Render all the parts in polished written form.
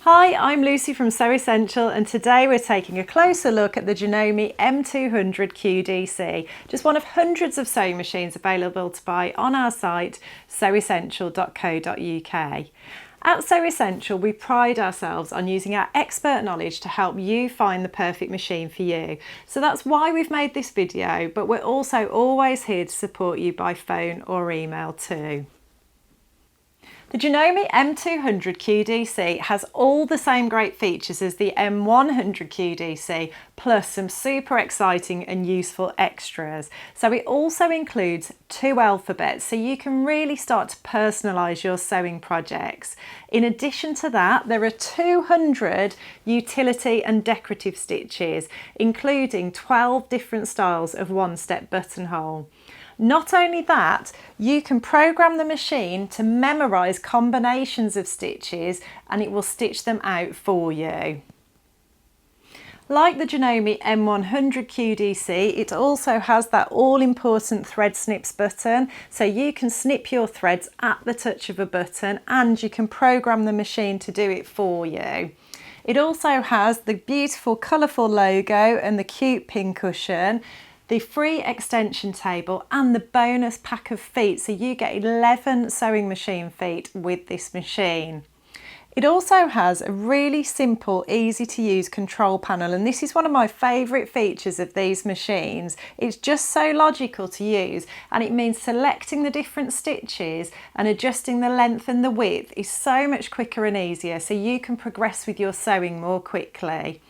Hi, I'm Lucy from Sew Essential, and today we're taking a closer look at the Janome M200QDC, just one of hundreds of sewing machines available to buy on our site sewessential.co.uk. At Sew Essential, we pride ourselves on using our expert knowledge to help you find the perfect machine for you. So that's why we've made this video, but we're also always here to support you by phone or email too. The Janome M200QDC has all the same great features as the M100QDC, plus some super exciting and useful extras. So it also includes 2 alphabets, so you can really start to personalise your sewing projects. In addition to that, there are 200 utility and decorative stitches, including 12 different styles of one-step buttonhole. Not only that, you can program the machine to memorise combinations of stitches and it will stitch them out for you. Like the Janome M200QDC, it also has that all-important thread snips button, so you can snip your threads at the touch of a button and you can program the machine to do it for you. It also has the beautiful colourful logo and the cute pin cushion, the free extension table and the bonus pack of feet, so you get 11 sewing machine feet with this machine. It also has a really simple, easy to use control panel, and this is one of my favourite features of these machines. It's just so logical to use, and it means selecting the different stitches and adjusting the length and the width is so much quicker and easier, so you can progress with your sewing more quickly.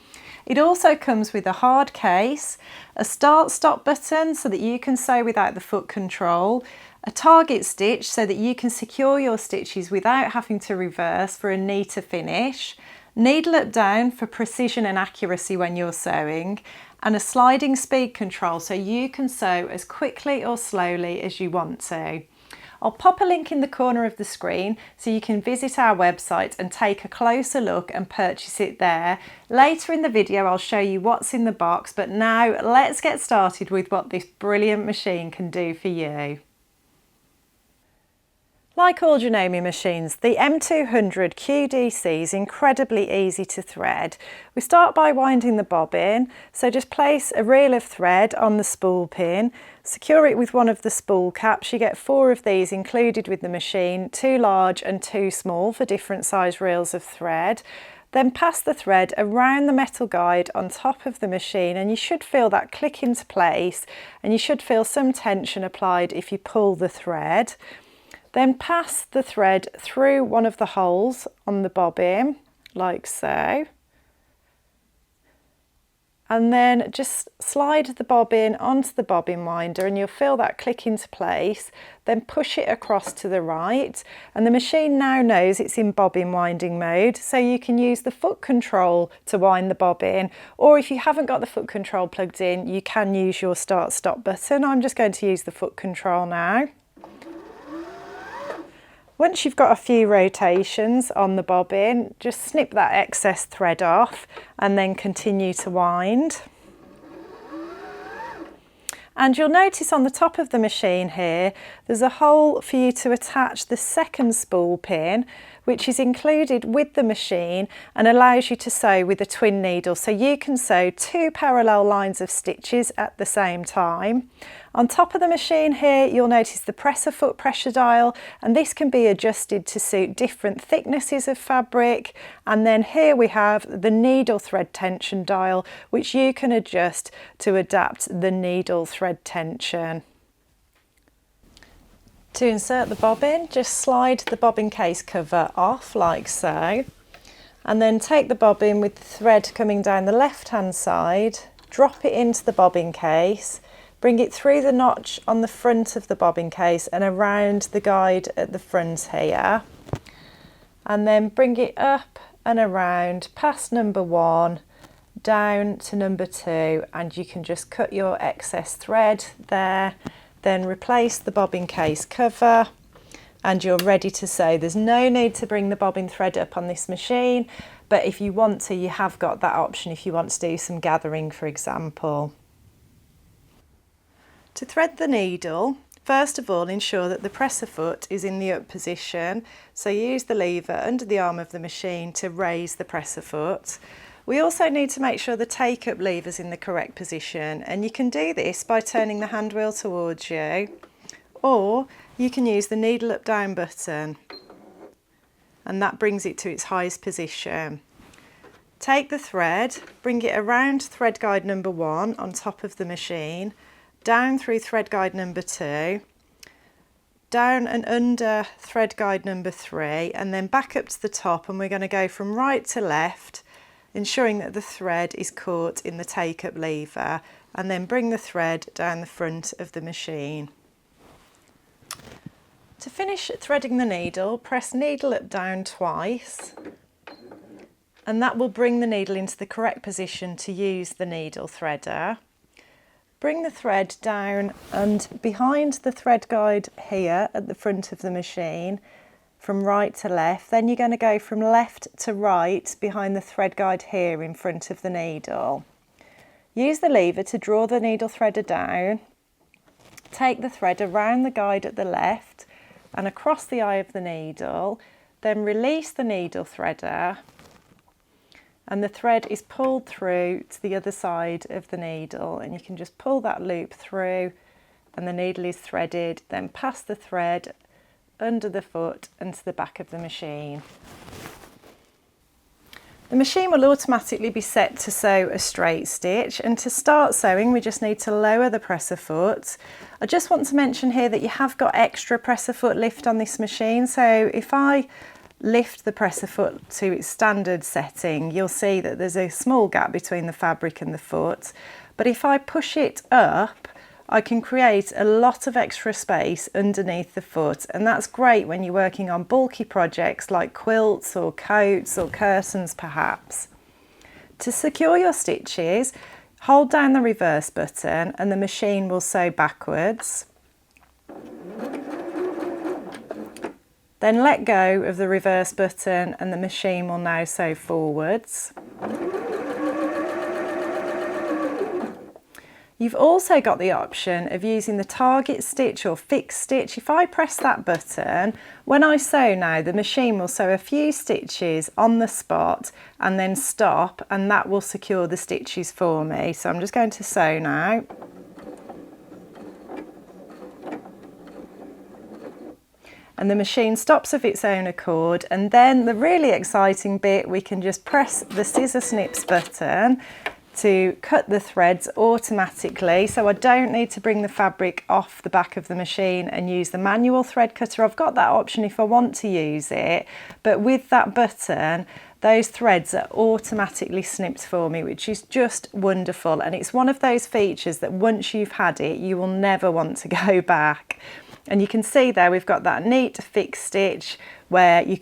It also comes with a hard case, a start-stop button so that you can sew without the foot control, a target stitch so that you can secure your stitches without having to reverse for a neater finish, needle up down for precision and accuracy when you're sewing, and a sliding speed control so you can sew as quickly or slowly as you want to. I'll pop a link in the corner of the screen so you can visit our website and take a closer look and purchase it there. Later in the video I'll show you what's in the box, but now let's get started with what this brilliant machine can do for you. Like all Janome machines, the M200QDC is incredibly easy to thread. We start by winding the bobbin, so just place a reel of thread on the spool pin, secure it with one of the spool caps. You get 4 of these included with the machine, 2 large and 2 small for different size reels of thread. Then pass the thread around the metal guide on top of the machine and you should feel that click into place, and you should feel some tension applied if you pull the thread. Then pass the thread through one of the holes on the bobbin, like so. And then just slide the bobbin onto the bobbin winder and you'll feel that click into place. Then push it across to the right, and the machine now knows it's in bobbin winding mode, so you can use the foot control to wind the bobbin, or if you haven't got the foot control plugged in, you can use your start-stop button. I'm just going to use the foot control now. Once you've got a few rotations on the bobbin, just snip that excess thread off and then continue to wind. And you'll notice on the top of the machine here, there's a hole for you to attach the second spool pin, which is included with the machine and allows you to sew with a twin needle, so you can sew 2 parallel lines of stitches at the same time. On top of the machine here, you'll notice the presser foot pressure dial, and this can be adjusted to suit different thicknesses of fabric. And then here we have the needle thread tension dial, which you can adjust to adapt the needle thread tension. To insert the bobbin, just slide the bobbin case cover off like so, and then take the bobbin with the thread coming down the left hand side, drop it into the bobbin case, bring it through the notch on the front of the bobbin case and around the guide at the front here, and then bring it up and around past number 1 down to number 2, and you can just cut your excess thread there. Then replace the bobbin case cover and you're ready to sew. There's no need to bring the bobbin thread up on this machine, but if you want to, you have got that option if you want to do some gathering, for example. To thread the needle, First of all, ensure that the presser foot is in the up position, so use the lever under the arm of the machine to raise the presser foot. We also need to make sure the take-up lever is in the correct position, and you can do this by turning the hand wheel towards you, or you can use the needle up down button, and that brings it to its highest position. Take the thread, bring it around thread guide number 1 on top of the machine, down through thread guide number 2, down and under thread guide number 3, and then back up to the top, and we're going to go from right to left, ensuring that the thread is caught in the take-up lever, and then bring the thread down the front of the machine. To finish threading the needle, press needle up down twice, and that will bring the needle into the correct position to use the needle threader. Bring the thread down and behind the thread guide here at the front of the machine from right to left. Then you're going to go from left to right behind the thread guide here in front of the needle. Use the lever to draw the needle threader down. Take the thread around the guide at the left and across the eye of the needle. Then release the needle threader, and the thread is pulled through to the other side of the needle, and you can just pull that loop through and the needle is threaded, then pass the thread under the foot and to the back of the machine. The machine will automatically be set to sew a straight stitch, and to start sewing we just need to lower the presser foot. I just want to mention here that you have got extra presser foot lift on this machine, so if I lift the presser foot to its standard setting, you'll see that there's a small gap between the fabric and the foot, but if I push it up I can create a lot of extra space underneath the foot, and that's great when you're working on bulky projects like quilts or coats or curtains perhaps. To secure your stitches, hold down the reverse button and the machine will sew backwards. Then let go of the reverse button and the machine will now sew forwards. You've also got the option of using the target stitch or fixed stitch. If I press that button, when I sew now, the machine will sew a few stitches on the spot and then stop, and that will secure the stitches for me. So I'm just going to sew now. And the machine stops of its own accord, and then the really exciting bit, we can just press the scissor snips button to cut the threads automatically, so I don't need to bring the fabric off the back of the machine and use the manual thread cutter. I've got that option if I want to use it, but with that button those threads are automatically snipped for me, which is just wonderful, and it's one of those features that once you've had it you will never want to go back. And you can see there we've got that neat fixed stitch where you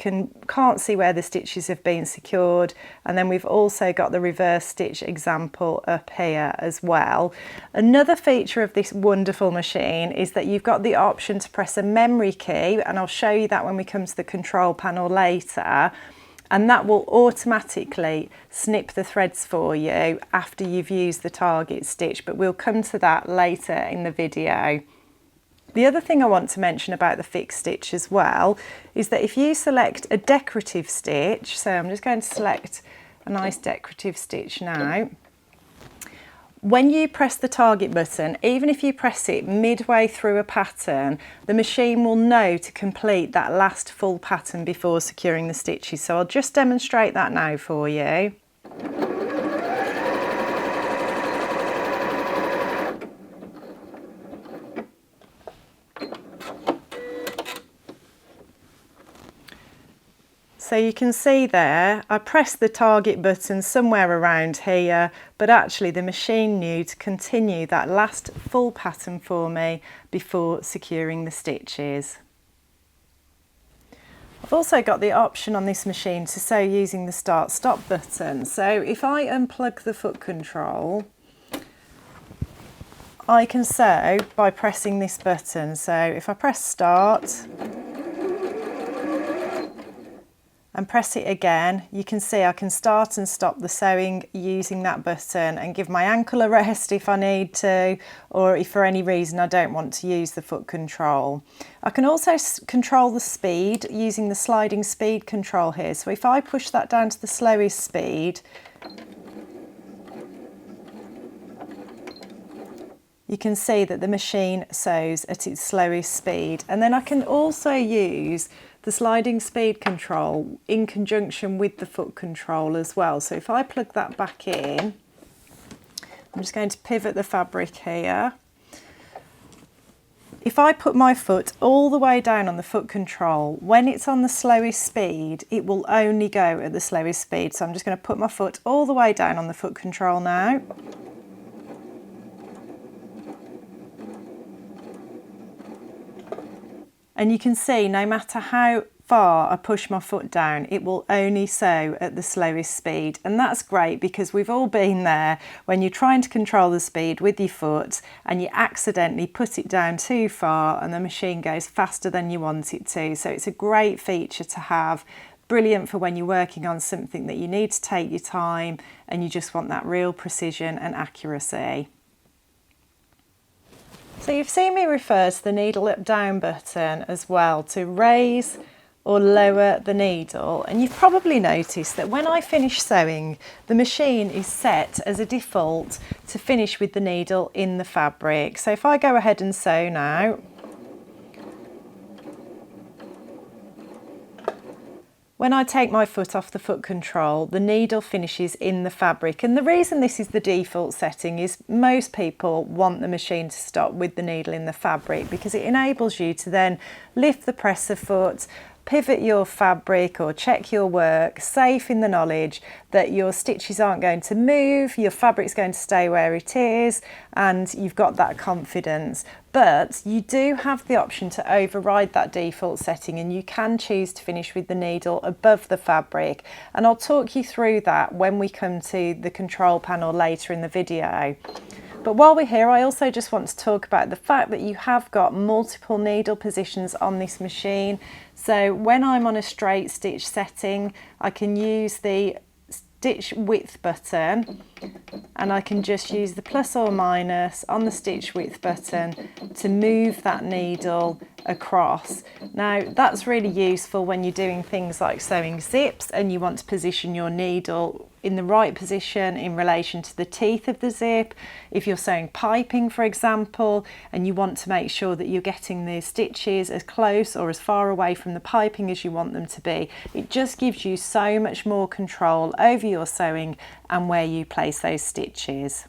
can't see where the stitches have been secured, and then we've also got the reverse stitch example up here as well. Another feature of this wonderful machine is that you've got the option to press a memory key, and I'll show you that when we come to the control panel later, and that will automatically snip the threads for you after you've used the target stitch, but we'll come to that later in the video. The other thing I want to mention about the fixed stitch as well is that if you select a decorative stitch, so I'm just going to select a nice decorative stitch now, when you press the target button, even if you press it midway through a pattern, the machine will know to complete that last full pattern before securing the stitches. So I'll just demonstrate that now for you. So you can see there, I pressed the target button somewhere around here, but actually the machine knew to continue that last full pattern for me before securing the stitches. I've also got the option on this machine to sew using the start-stop button. So if I unplug the foot control, I can sew by pressing this button. So if I press start, and press it again, you can see I can start and stop the sewing using that button and give my ankle a rest if I need to, or if for any reason I don't want to use the foot control. I can also control the speed using the sliding speed control here. So if I push that down to the slowest speed, you can see that the machine sews at its slowest speed. And then I can also use the sliding speed control in conjunction with the foot control as well. So if I plug that back in, I'm just going to pivot the fabric here. If I put my foot all the way down on the foot control, when it's on the slowest speed, it will only go at the slowest speed. So I'm just going to put my foot all the way down on the foot control now. And you can see no matter how far I push my foot down, it will only sew at the slowest speed. And that's great because we've all been there when you're trying to control the speed with your foot and you accidentally put it down too far and the machine goes faster than you want it to. So it's a great feature to have. Brilliant for when you're working on something that you need to take your time and you just want that real precision and accuracy. So you've seen me refer to the needle up down button as well to raise or lower the needle, and you've probably noticed that when I finish sewing, the machine is set as a default to finish with the needle in the fabric. So if I go ahead and sew now, when I take my foot off the foot control, the needle finishes in the fabric. And the reason this is the default setting is most people want the machine to stop with the needle in the fabric because it enables you to then lift the presser foot, pivot your fabric or check your work, safe in the knowledge that your stitches aren't going to move, your fabric's going to stay where it is, and you've got that confidence. But you do have the option to override that default setting and you can choose to finish with the needle above the fabric. And I'll talk you through that when we come to the control panel later in the video. But while we're here, I also just want to talk about the fact that you have got multiple needle positions on this machine. So when I'm on a straight stitch setting, I can use the stitch width button and I can just use the plus or minus on the stitch width button to move that needle across. Now that's really useful when you're doing things like sewing zips and you want to position your needle in the right position in relation to the teeth of the zip. If you're sewing piping, for example, and you want to make sure that you're getting the stitches as close or as far away from the piping as you want them to be, it just gives you so much more control over your sewing and where you place those stitches.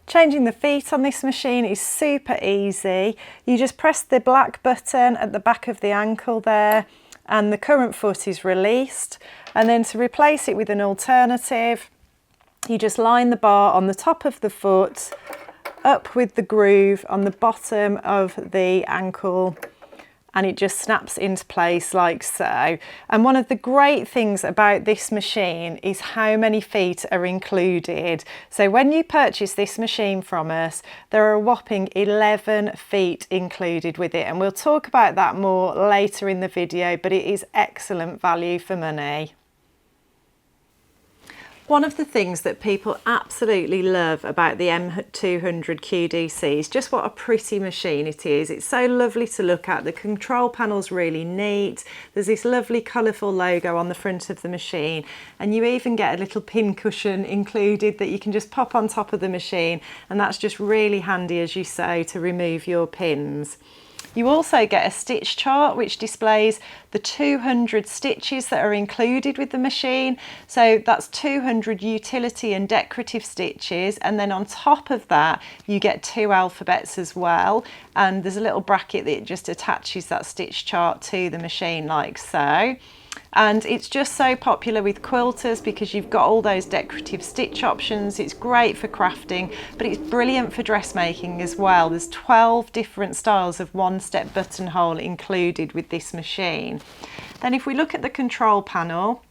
Changing the feet on this machine is super easy. You just press the black button at the back of the ankle there and the current foot is released, and then to replace it with an alternative, you just line the bar on the top of the foot up with the groove on the bottom of the ankle and it just snaps into place like so. And one of the great things about this machine is how many feet are included. So when you purchase this machine from us, there are a whopping 11 feet included with it, and we'll talk about that more later in the video, but it is excellent value for money. One of the things that people absolutely love about the M200QDC is just what a pretty machine it is. It's so lovely to look at. The control panel's really neat. There's this lovely colourful logo on the front of the machine, and you even get a little pin cushion included that you can just pop on top of the machine, and that's just really handy as you sew to remove your pins. You also get a stitch chart which displays the 200 stitches that are included with the machine. So that's 200 utility and decorative stitches, and then on top of that you get 2 alphabets as well, and there's a little bracket that just attaches that stitch chart to the machine like so. And it's just so popular with quilters because you've got all those decorative stitch options. It's great for crafting, but it's brilliant for dressmaking as well. There's 12 different styles of one-step buttonhole included with this machine. Then if we look at the control panel,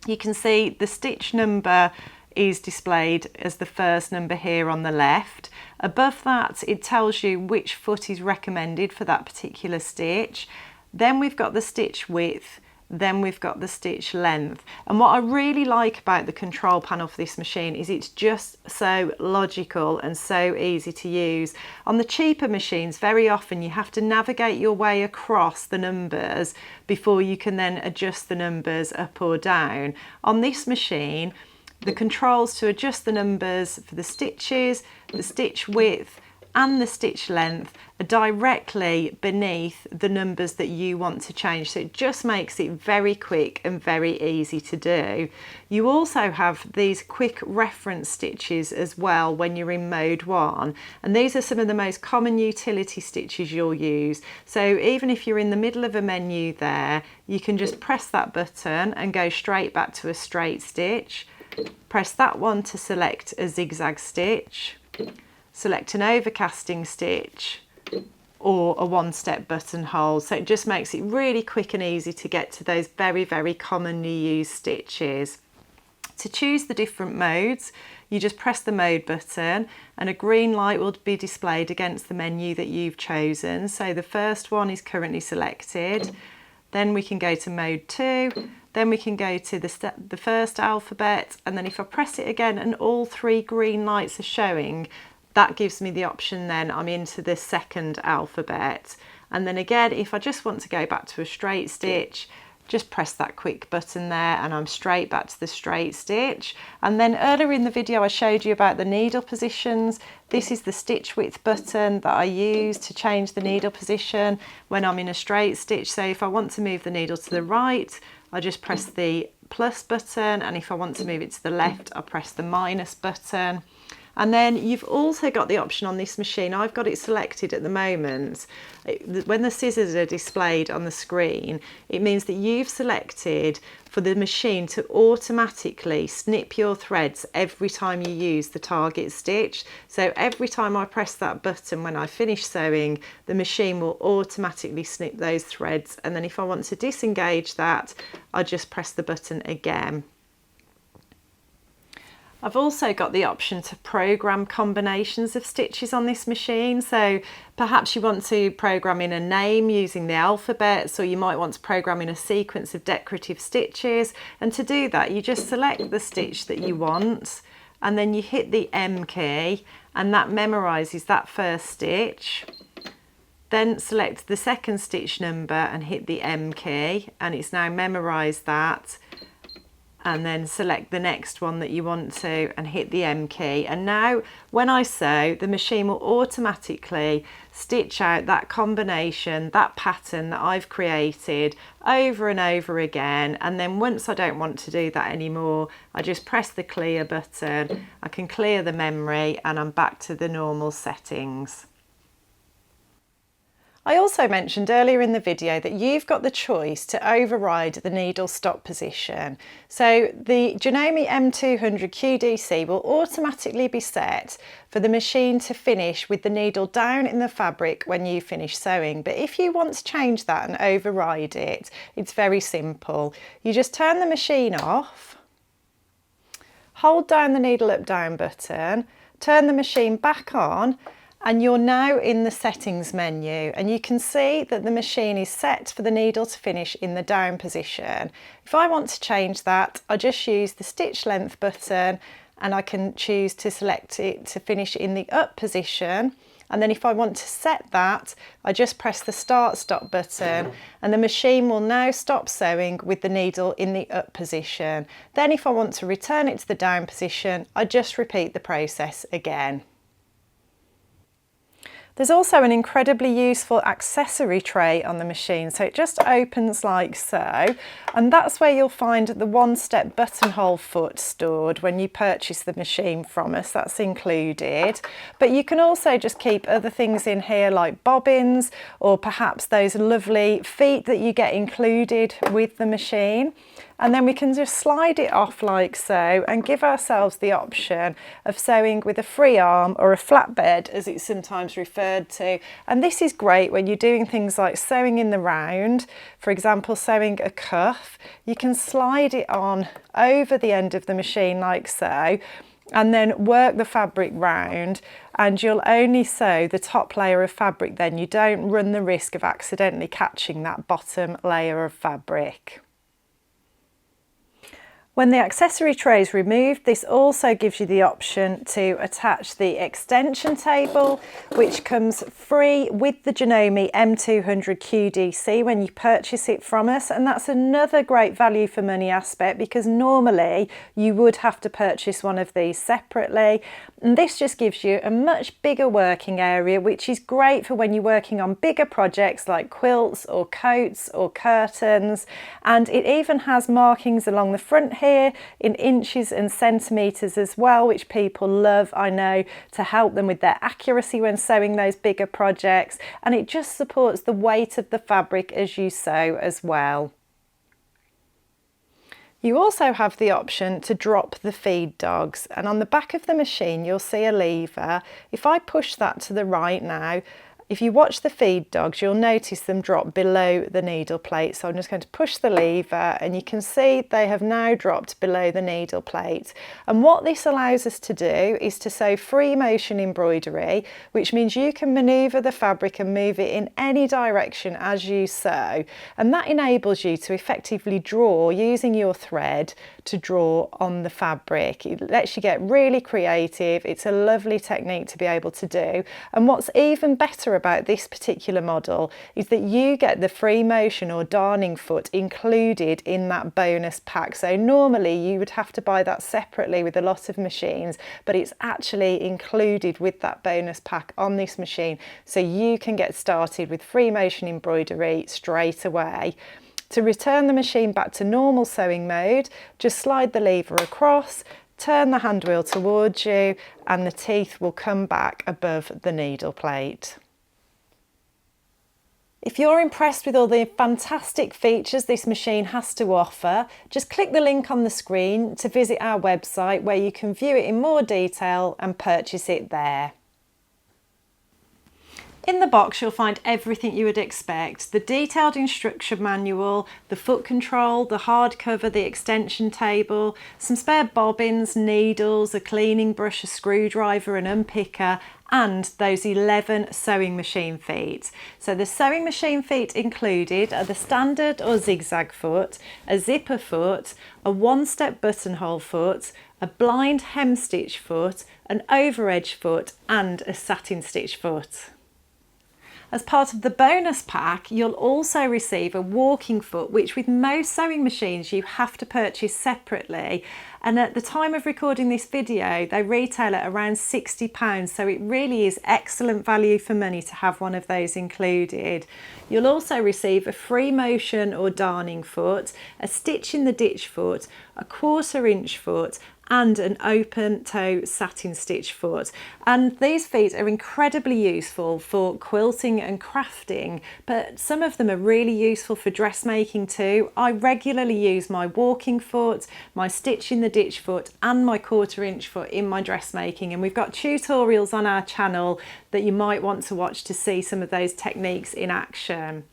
you can see the stitch number is displayed as the first number here on the left. Above that, it tells you which foot is recommended for that particular stitch. Then we've got the stitch width. then we've got the stitch length. And what I really like about the control panel for this machine is it's just so logical and so easy to use. On the cheaper machines, very often you have to navigate your way across the numbers before you can then adjust the numbers up or down. On this machine, the controls to adjust the numbers for the stitches, the stitch width and the stitch length are directly beneath the numbers that you want to change. So it just makes it very quick and very easy to do. You also have these quick reference stitches as well when you're in mode 1. And these are some of the most common utility stitches you'll use. So even if you're in the middle of a menu there, you can just press that button and go straight back to a straight stitch. Press that one to select a zigzag stitch. Select an overcasting stitch or a one-step buttonhole. So it just makes it really quick and easy to get to those very, very commonly used stitches. To choose the different modes, you just press the mode button and a green light will be displayed against the menu that you've chosen. So the first one is currently selected. Then we can go to mode 2. Then we can go to the first alphabet, and then if I press it again and all 3 green lights are showing, that gives me the option then I'm into the second alphabet. And then again, if I just want to go back to a straight stitch, just press that quick button there and I'm straight back to the straight stitch. And then earlier in the video I showed you about the needle positions. This is the stitch width button that I use to change the needle position when I'm in a straight stitch. So if I want to move the needle to the right, I just press the plus button, and if I want to move it to the left, I press the minus button. And then you've also got the option on this machine, I've got it selected at the moment, when the scissors are displayed on the screen, it means that you've selected for the machine to automatically snip your threads every time you use the target stitch. So every time I press that button when I finish sewing, the machine will automatically snip those threads. And then if I want to disengage that, I just press the button again. I've also got the option to program combinations of stitches on this machine. So perhaps you want to program in a name using the alphabets, or you might want to program in a sequence of decorative stitches. And to do that, you just select the stitch that you want, and then you hit the M key, and that memorises that first stitch. Then select the second stitch number and hit the M key, and it's now memorised that. And then select the next one that you want to and hit the M key. And now when I sew, the machine will automatically stitch out that combination, that pattern that I've created over and over again. And then once I don't want to do that anymore, I just press the clear button. I can clear the memory and I'm back to the normal settings. I also mentioned earlier in the video that you've got the choice to override the needle stop position. So the Janome M200QDC will automatically be set for the machine to finish with the needle down in the fabric when you finish sewing. But if you want to change that and override it, it's very simple. You just turn the machine off, hold down the needle up down button, turn the machine back on, and you're now in the settings menu, and you can see that the machine is set for the needle to finish in the down position. If I want to change that, I just use the stitch length button and I can choose to select it to finish in the up position. And then if I want to set that, I just press the start stop button and the machine will now stop sewing with the needle in the up position. Then if I want to return it to the down position, I just repeat the process again. There's also an incredibly useful accessory tray on the machine, so it just opens like so, and that's where you'll find the one-step buttonhole foot stored when you purchase the machine from us. That's included, but you can also just keep other things in here like bobbins or perhaps those lovely feet that you get included with the machine. And then we can just slide it off like so and give ourselves the option of sewing with a free arm or a flatbed, as it's sometimes referred to. And this is great when you're doing things like sewing in the round, for example sewing a cuff. You can slide it on over the end of the machine like so, and then work the fabric round, and you'll only sew the top layer of fabric then. You don't run the risk of accidentally catching that bottom layer of fabric. When the accessory tray is removed, this also gives you the option to attach the extension table, which comes free with the Janome M200QDC when you purchase it from us. And that's another great value for money aspect, because normally you would have to purchase one of these separately. And this just gives you a much bigger working area, which is great for when you're working on bigger projects like quilts or coats or curtains. And it even has markings along the front here in inches and centimetres as well, which people love, I know, to help them with their accuracy when sewing those bigger projects. And it just supports the weight of the fabric as you sew as well. You also have the option to drop the feed dogs, and on the back of the machine you'll see a lever. If I push that to the right now, if you watch the feed dogs, you'll notice them drop below the needle plate. So I'm just going to push the lever and you can see they have now dropped below the needle plate. And what this allows us to do is to sew free motion embroidery, which means you can manoeuvre the fabric and move it in any direction as you sew. And that enables you to effectively draw using your thread to draw on the fabric. It lets you get really creative. It's a lovely technique to be able to do. And what's even better about this particular model is that you get the free motion or darning foot included in that bonus pack. So normally you would have to buy that separately with a lot of machines, but it's actually included with that bonus pack on this machine, so you can get started with free motion embroidery straight away. To return the machine back to normal sewing mode, just slide the lever across, turn the hand wheel towards you, and the teeth will come back above the needle plate. If you're impressed with all the fantastic features this machine has to offer, just click the link on the screen to visit our website where you can view it in more detail and purchase it there. In the box you'll find everything you would expect: the detailed instruction manual, the foot control, the hardcover, the extension table, some spare bobbins, needles, a cleaning brush, a screwdriver, an unpicker, and those 11 sewing machine feet. So the sewing machine feet included are the standard or zigzag foot, a zipper foot, a one-step buttonhole foot, a blind hem stitch foot, an over-edge foot, and a satin stitch foot. As part of the bonus pack, you'll also receive a walking foot, which with most sewing machines you have to purchase separately. And at the time of recording this video, they retail at around £60, so it really is excellent value for money to have one of those included. You'll also receive a free motion or darning foot, a stitch in the ditch foot, a 1/4 inch foot, and an open toe satin stitch foot. And these feet are incredibly useful for quilting and crafting, but some of them are really useful for dressmaking too. I regularly use my walking foot, my stitch in the ditch foot, and my 1/4 inch foot in my dressmaking, and we've got tutorials on our channel that you might want to watch to see some of those techniques in action.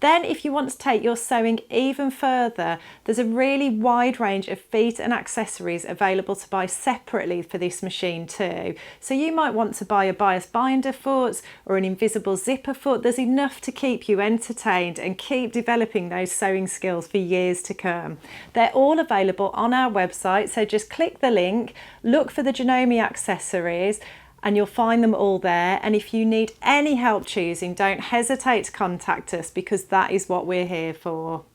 Then if you want to take your sewing even further, there's a really wide range of feet and accessories available to buy separately for this machine too. So you might want to buy a bias binder foot or an invisible zipper foot. There's enough to keep you entertained and keep developing those sewing skills for years to come. They're all available on our website, so just click the link, look for the Janome accessories, and you'll find them all there. And if you need any help choosing, don't hesitate to contact us, because that is what we're here for.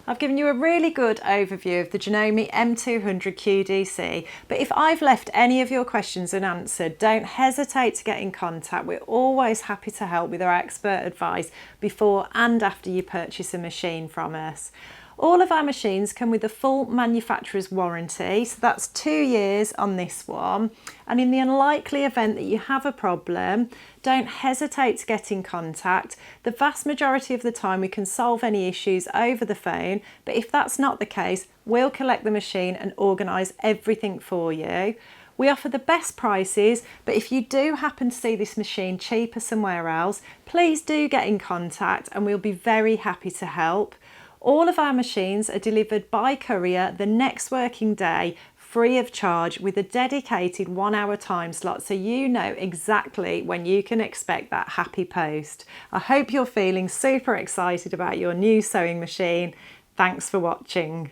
I've given you a really good overview of the Janome M200QDC, but if I've left any of your questions unanswered, don't hesitate to get in contact. We're always happy to help with our expert advice before and after you purchase a machine from us. All of our machines come with a full manufacturer's warranty, so that's 2 years on this one. And in the unlikely event that you have a problem, don't hesitate to get in contact. The vast majority of the time we can solve any issues over the phone, but if that's not the case, we'll collect the machine and organise everything for you. We offer the best prices, but if you do happen to see this machine cheaper somewhere else, please do get in contact and we'll be very happy to help. All of our machines are delivered by courier the next working day, free of charge, with a dedicated 1 hour time slot, so you know exactly when you can expect that happy post. I hope you're feeling super excited about your new sewing machine. Thanks for watching.